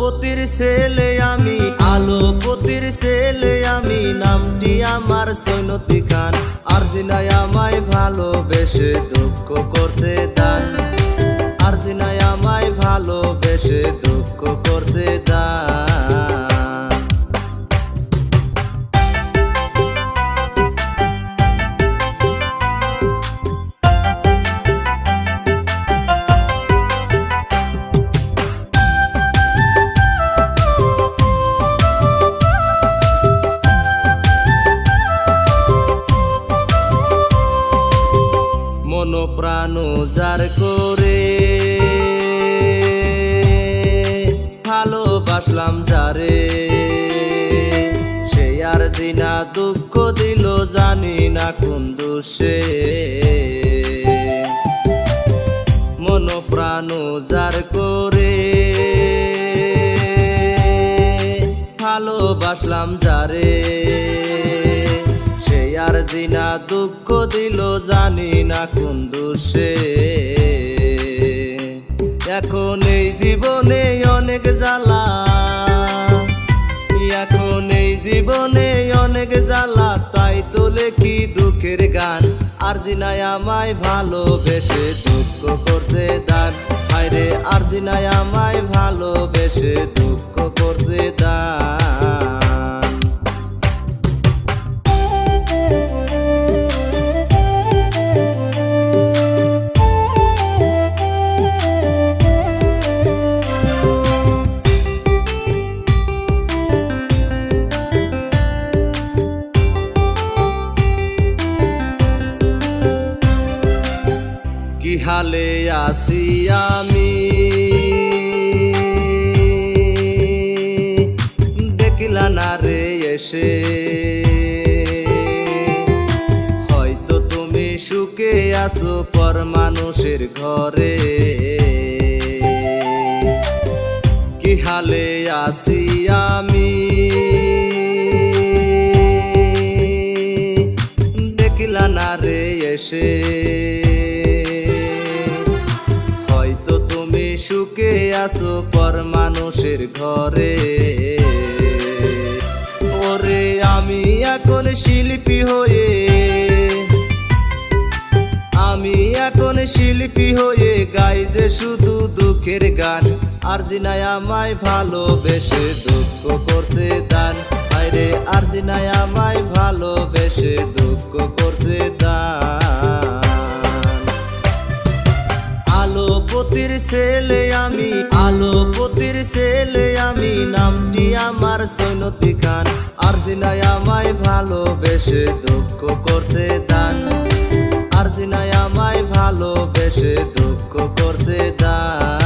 পতির ছেলে আমি, আলো পতির ছেলে আমি, নামটি আমার সৈনতি খান। আরজিনায় আমায় ভালোবেসে দুঃখ করছে দান, আরজিনায় আমায় ভালোবেসে দুঃখ করছে দান। মন প্রাণ উজার করে ভালোবাসলাম যারে, সে আর জিনা দুঃখ দিল জানি না কোন দোষে। মন প্রাণ উজার করে ভালোবাসলাম যারে, আর জিনা দুঃখ দিল জানি না কোন দোষে। এখন এই জীবনে অনেক জ্বালা, এখন এই জীবনে অনেক জ্বালা, তাই তো লেখি দুঃখের গান। আরজিনায় আমায় ভালোবেসে দুঃখ করছে দান, হায়রে আরজিনায় আমায় ভালোবেসে দুঃখ করছে দান। কি হালে আছি আমি দেখলা না রে এসে, হয়তো তুমি সুখে আছো পর মানুষের ঘরে। কি হালে আছি আমি দেখলা না রে এসে, সুখে আছো পর মানুষের ঘরে। ওরে আমি এখন শিল্পী হয়ে, আমি এখন শিল্পী হয়ে গাই যে শুধু দুঃখের গান। আরজিনায় আমায় ভালোবেসে দুঃখ করছে দান, হায়রে আরজিনায় আমায় ভালোবেসে দুঃখ করছে দান। আলো পতির ছেলে আমি, আলো পতির ছেলে আমি, নামটি আমার সৈনতি খান। আরজিনায় আমায় ভালোবেসে দুঃখ করছে দান, আরজিনায় আমায় ভালোবেসে দুঃখ করছে দান।